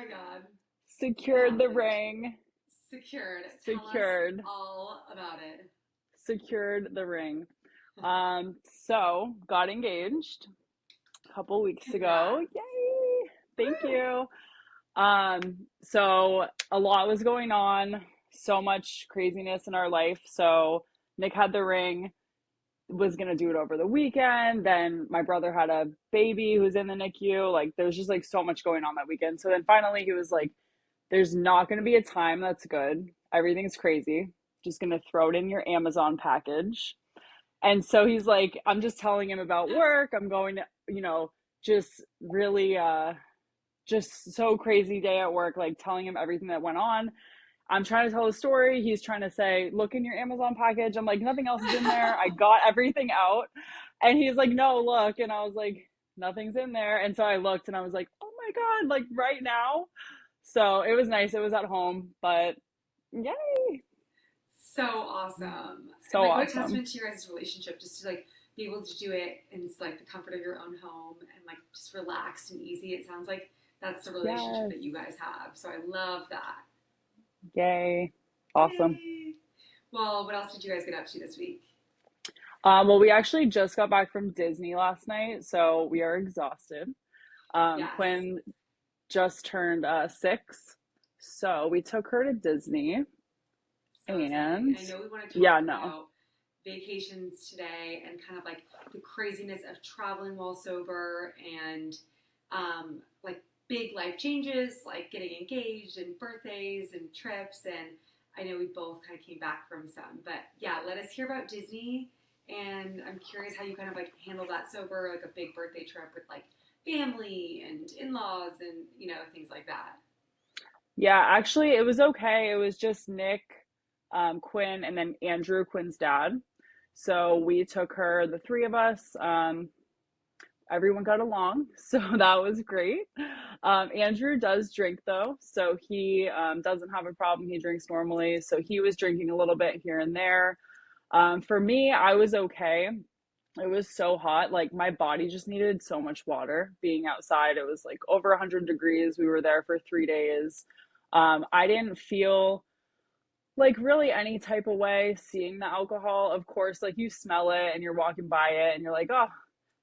my God. What Secured the happened? ring. Secured. Tell us Secured. all about it. Secured the ring. So got engaged a couple weeks ago. Congrats. Yay! Thank Woo! you. So a lot was going on, so much craziness in our life. So Nick had the ring, was gonna do it over the weekend. Then my brother had a baby who's in the NICU. Like there was just like so much going on that weekend. So then finally he was like, there's not gonna be a time that's good. Everything's crazy. Just gonna throw it in your Amazon package. And so he's like, I'm just telling him about work. I'm going to, just really just so crazy day at work, like telling him everything that went on. I'm trying to tell a story. He's trying to say, look in your Amazon package. I'm like, nothing else is in there. I got everything out. And he's like, no, look. And I was like, nothing's in there. And so I looked and I was like, oh my God, like right now. So it was nice. It was at home, but yay. So awesome. And So like what a awesome. testament to your guys' relationship just to like be able to do it in like the comfort of your own home and like just relaxed and easy. It sounds like that's the relationship Yes. that you guys have. So I love that. Yay. Awesome. Yay. Well, what else did you guys get up to this week? Well, we actually just got back from Disney last night, so we are exhausted. Yes. Quinn just turned 6, so we took her to Disney, So exciting. and And I know we want to yeah, talk no, about vacations today and kind of like the craziness of traveling while sober and like big life changes like getting engaged and birthdays and trips. And I know we both kind of came back from some. But yeah, let us hear about Disney. And I'm curious how you kind of like handle that sober, like a big birthday trip with like family and in laws and, things like that. yeah, actually, it was okay. It was just Nick, Quinn, and then Andrew, Quinn's dad. So we took her, the three of us. Everyone got along, so that was great. Andrew does drink though, so he doesn't have a problem. He drinks normally, so he was drinking a little bit here and there. For me, I was okay. It was so hot, like my body just needed so much water. Being outside, it was like over 100 degrees. We were there for 3 days. I didn't feel like really any type of way seeing the alcohol. Of course, like you smell it and you're walking by it and you're like, oh,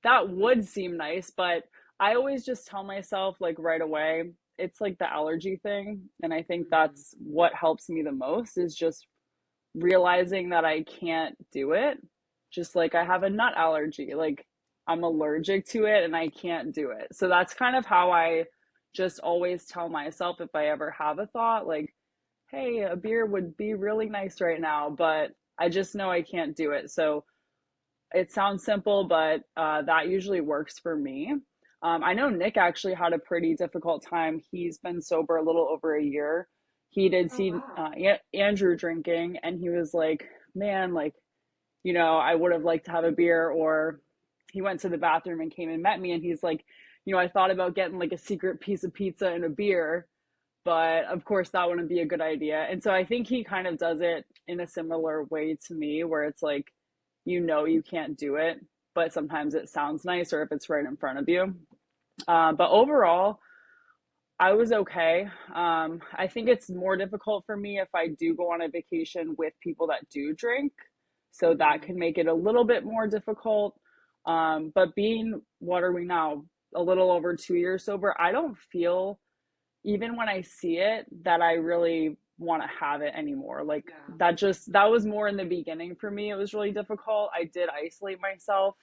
that would seem nice. But I always just tell myself, like right away, it's like the allergy thing. And I think Mm-hmm. that's what helps me the most is just realizing that I can't do it. Just like I have a nut allergy, like I'm allergic to it and I can't do it. So that's kind of how I just always tell myself if I ever have a thought, like, hey, a beer would be really nice right now, but I just know I can't do it. So it sounds simple, but that usually works for me. I know Nick actually had a pretty difficult time. He's been sober a little over a year. He did Oh, see wow. Andrew drinking, and he was like, man, like, I would have liked to have a beer. Or he went to the bathroom and came and met me, and he's like, I thought about getting like a secret piece of pizza and a beer, but of course that wouldn't be a good idea. And so I think he kind of does it in a similar way to me, where it's like, you can't do it, but sometimes it sounds nice, or if it's right in front of you. But overall, I was okay. I think it's more difficult for me if I do go on a vacation with people that do drink. So that Mm-hmm. can make it a little bit more difficult. But being, what are we now? A little over 2 years sober, I don't feel, even when I see it, that I really want to have it anymore. Like Yeah. that was more in the beginning for me. It was really difficult. I did isolate myself.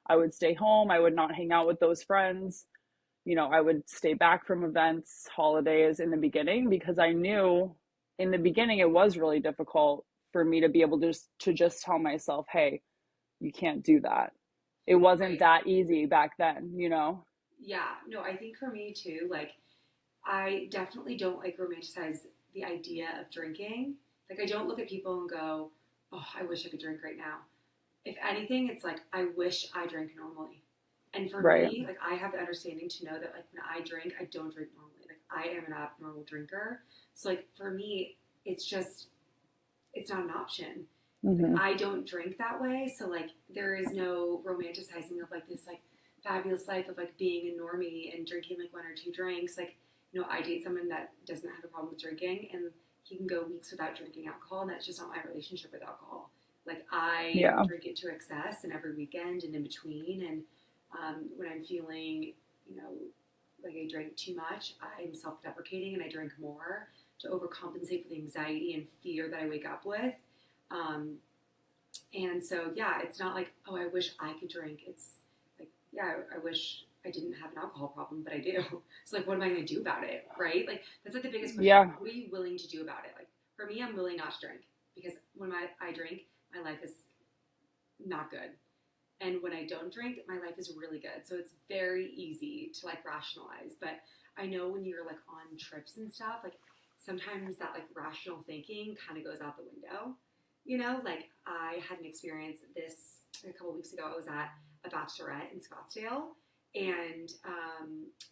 I would stay home. I would not hang out with those friends. I would stay back from events, holidays in the beginning, because I knew in the beginning it was really difficult for me to be able to just tell myself, "Hey, you can't do that." It wasn't Right. that easy back then. Yeah. No, I think for me too, like, I definitely don't like romanticize the idea of drinking. Like, I don't look at people and go, oh, I wish I could drink right now. If anything, it's like, I wish I drank normally. And for Right. me, like, I have the understanding to know that, like, when I drink, I don't drink normally. Like, I am an abnormal drinker. So, like, for me, it's just, it's not an option. Like, Hmm. I don't drink that way. So, like, there is no romanticizing of, like, this, like, fabulous life of, like, being a normie and drinking, like, one or two drinks. Like, I date someone that doesn't have a problem with drinking, and he can go weeks without drinking alcohol, and that's just not my relationship with alcohol. Like, I Yeah. drink it to excess, and every weekend and in between, and when I'm feeling, like I drank too much, I'm self-deprecating and I drink more to overcompensate for the anxiety and fear that I wake up with. Um, and so, yeah, it's not like, oh, I wish I could drink. It's like, yeah, I wish I didn't have an alcohol problem, but I do. So, like, what am I going to do about it, right? Like, that's like the biggest question. Yeah. What are you willing to do about it? Like, for me, I'm willing not to drink because when I drink, my life is not good. And when I don't drink, my life is really good. So it's very easy to like rationalize. But I know when you're like on trips and stuff, like sometimes that like rational thinking kind of goes out the window. Like I had an experience this a couple weeks ago. I was at a bachelorette in Scottsdale, and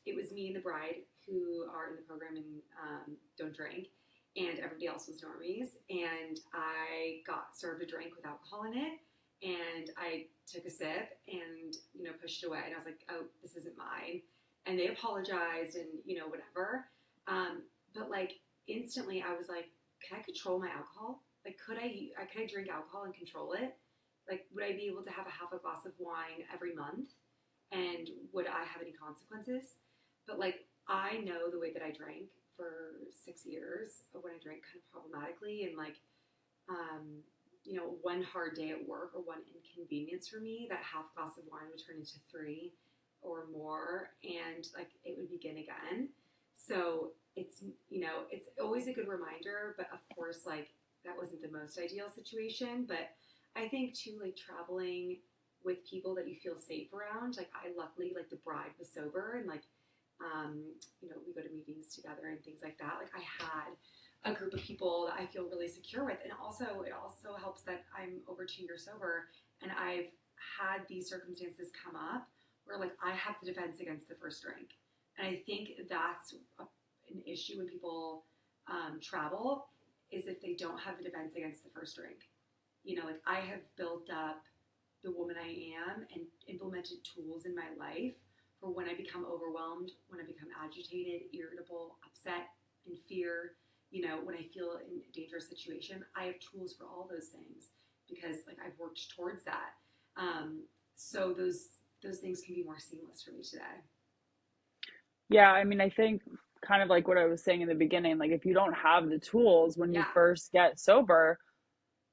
it was me and the bride who are in the program and don't drink, and everybody else was normies. And I got served a drink with alcohol in it, and I took a sip and, pushed it away. And I was like, oh, this isn't mine. And they apologized and, whatever. But like instantly I was like, can I control my alcohol? Like, could I drink alcohol and control it? Like, would I be able to have a half a glass of wine every month? And would I have any consequences? But like, I know the way that I drank for 6 years when I drank kind of problematically, and like, one hard day at work or one inconvenience for me, that half glass of wine would turn into 3 or more, and like it would begin again. So it's always a good reminder, but of course, like that wasn't the most ideal situation. But I think too, like traveling with people that you feel safe around, like I luckily, like the bride was sober, and like, we go to meetings together and things like that. Like I had a group of people that I feel really secure with. And also, it also helps that I'm over 2 years sober, and I've had these circumstances come up where like I have the defense against the first drink. And I think that's an issue when people travel, is if they don't have the defense against the first drink. Like I have built up the woman I am and implemented tools in my life for when I become overwhelmed, when I become agitated, irritable, upset, in fear, when I feel in a dangerous situation. I have tools for all those things because like I've worked towards that. So those things can be more seamless for me today. Yeah, I mean, I think kind of like what I was saying in the beginning, like if you don't have the tools when you Yeah, first get sober,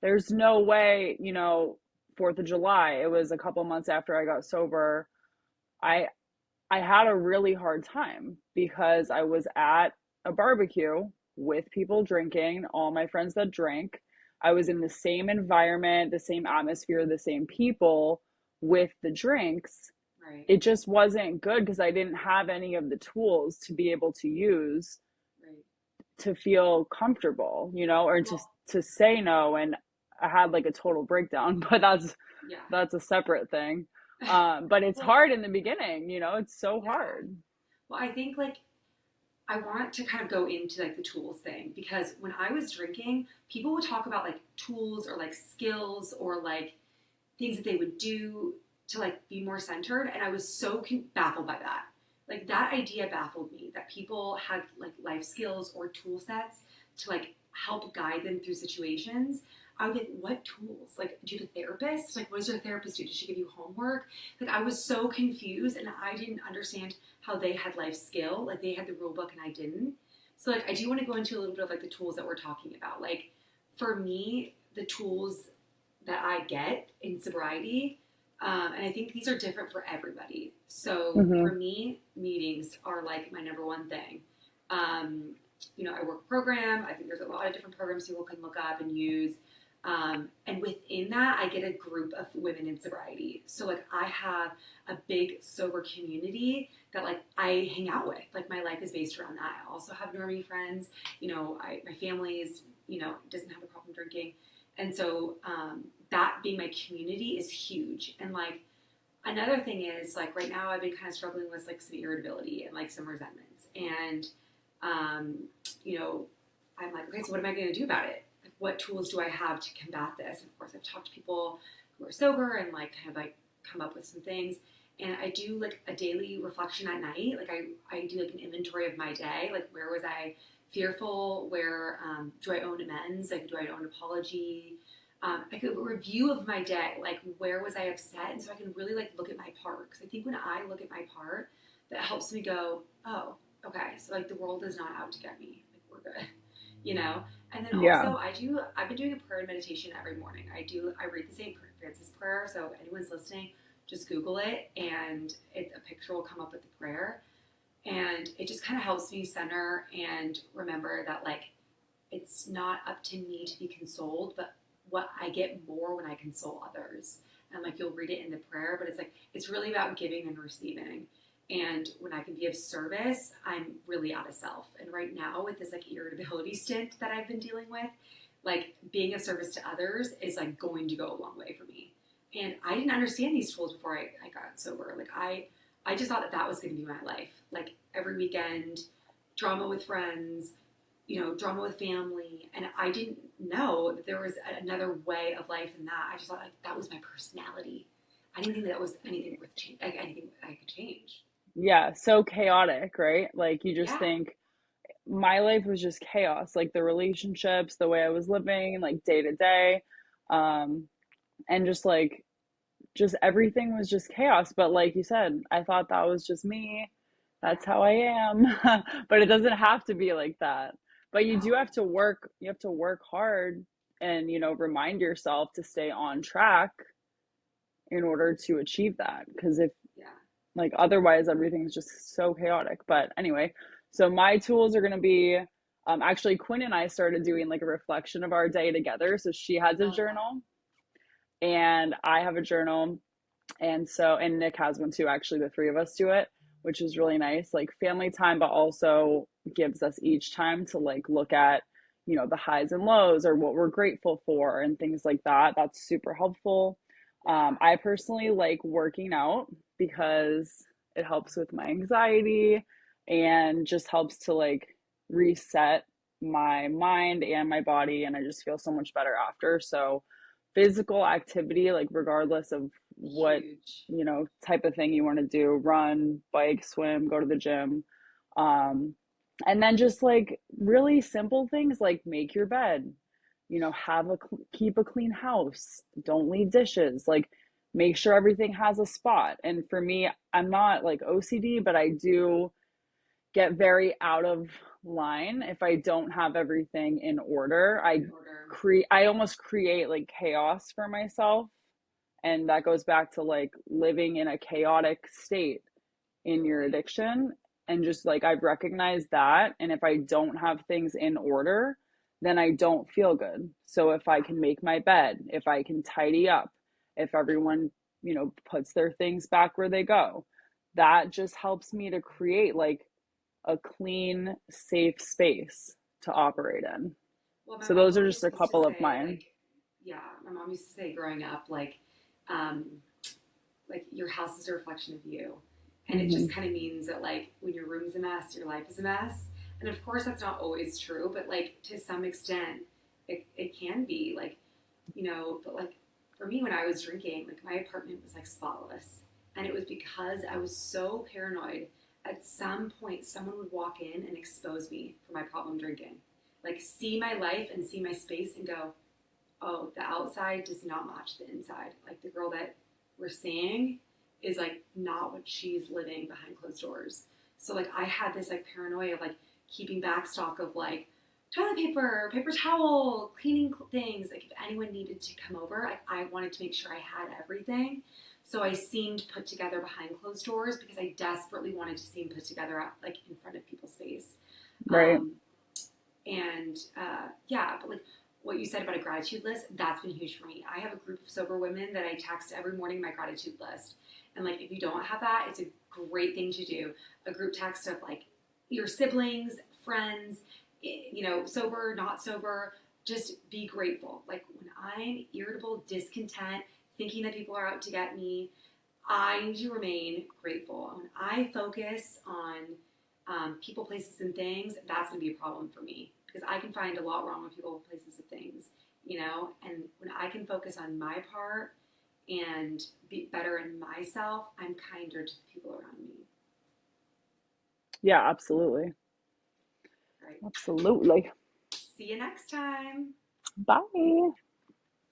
there's no way, 4th of July, it was a couple months after I got sober. I I had a really hard time because I was at a barbecue with people drinking, all my friends that drink. I was in the same environment, the same atmosphere, the same people with the drinks. right, It just wasn't good because I didn't have any of the tools to be able to use right. to feel comfortable, or to Well, to say no. And I had like a total breakdown, but yeah. that's a separate thing. But it's Well, hard in the beginning, it's so yeah. hard. Well, I think like I want to kind of go into like the tools thing, because when I was drinking, people would talk about like tools or like skills or like things that they would do to like be more centered, and I was so baffled by that. Like that idea baffled me, that people had like life skills or tool sets to like help guide them through situations. I would be like, what tools? Like, do you have a therapist? Like, what does your therapist do? Does she give you homework? Like, I was so confused, and I didn't understand how they had life skill. Like, they had the rule book and I didn't. So, like, I do want to go into a little bit of like the tools that we're talking about. Like, for me, the tools that I get in sobriety, and I think these are different for everybody. So, Hmm. for me, meetings are like my number one thing. Um, I work a program. I think there's a lot of different programs people can look up and use. And within that, I get a group of women in sobriety. So like I have a big sober community that like I hang out with. Like my life is based around that. I also have normie friends. My family is, doesn't have a problem drinking. And so that being my community is huge. And like another thing is like right now I've been kind of struggling with like some irritability and like some resentments. And, um, you know, I'm like, okay, so what am I going to do about it? Like, what tools do I have to combat this? And of course, I've talked to people who are sober and like kind of like come up with some things. And I do like a daily reflection at night. Like I do like an inventory of my day. Like where was I fearful? Where do I own amends? Like do I own apology? Like a review of my day. Like where was I upset? And so I can really like look at my part. Because I think when I look at my part, that helps me go, oh, okay. So like the world is not out to get me. Like we're good, you know. And then Yeah. also I've been doing a prayer and meditation every morning. I read the St. Francis prayer. So if anyone's listening, just Google it and a picture will come up with the prayer. And it just kind of helps me center and remember that like it's not up to me to be consoled, but what I get more when I console others. And like you'll read it in the prayer, but it's like it's really about giving and receiving. And when I can be of service, I'm really out of self. And right now with this like irritability stint that I've been dealing with, like being of service to others is like going to go a long way for me. And I didn't understand these tools before I got sober. Like I just thought that that was going to be my life. Like every weekend, drama with friends, drama with family. And I didn't know that there was another way of life than that. I just thought like that was my personality. I didn't think that was anything worth change, like anything I could change. Yeah. So chaotic, right? Like you just Yeah, think my life was just chaos, like the relationships, the way I was living, like day to day. Um, and just everything was just chaos. But like you said, I thought that was just me. yeah, That's how I am. But it doesn't have to be like that. But you do no, have to work, you have to work hard and, remind yourself to stay on track in order to achieve that. Because if yeah. like otherwise everything's just so chaotic. But anyway, so my tools are going to be actually Quinn and I started doing like a reflection of our day together. So she has I a love that. journal and I have a journal. And Nick has one too, actually, the three of us do it, which is really nice, like family time, but also gives us each time to like look at, the highs and lows or what we're grateful for and things like that. That's super helpful. Yeah. I personally like working out because it helps with my anxiety and just helps to like reset my mind and my body. And I just feel so much better after. So, physical activity, like regardless of what Huge. type of thing you want to do, run, bike, swim, go to the gym. um and then just like really simple things like make your bed, keep a clean house, don't leave dishes, like make sure everything has a spot. And for me, I'm not like OCD, but I do get very out of line if I don't have everything in order. I In order. create I almost create like chaos for myself, and that goes back to like living in a chaotic state in your Totally. addiction. And just like I've recognized that, and if I don't have things in order, then I don't feel good. So if I Yeah. can make my bed, if I can tidy up, if everyone, puts their things back where they go, that just helps me to create like a clean, safe space to operate in. Well, my So those mom are always just a used to couple of say, mine. like, yeah, my mom used to say growing up, um, like your house is a reflection of you. And it Mm-hmm. just kind of means that, like, when your room's a mess, your life is a mess. And of course, that's not always true, but, like, to some extent, it can be. Like, but, like, for me, when I was drinking, like, my apartment was, like, spotless. And it was because I was so paranoid. At some point, someone would walk in and expose me for my problem drinking. Like, see my life and see my space and go, oh, the outside does not match the inside. Like the girl that we're seeing is like not what she's living behind closed doors. So like I had this like paranoia of like keeping back stock of like toilet paper, paper towel, cleaning things. Like if anyone needed to come over, I wanted to make sure I had everything. So I seemed put together behind closed doors because I desperately wanted to seem put together out, like in front of people's face. Right. Um, yeah, but like what you said about a gratitude list, that's been huge for me. I have a group of sober women that I text every morning my gratitude list. And like if you don't have that, it's a great thing to do. A group text of like your siblings, friends, sober, not sober, just be grateful. Like when I'm irritable, discontent, thinking that people are out to get me, I need to remain grateful. When I focus on people, places, and things, that's going to be a problem for me because I can find a lot wrong with people, places, and things, And when I can focus on my part and be better in myself, I'm kinder to the people around me. Yeah, absolutely. All right. Absolutely. See you next time. Bye.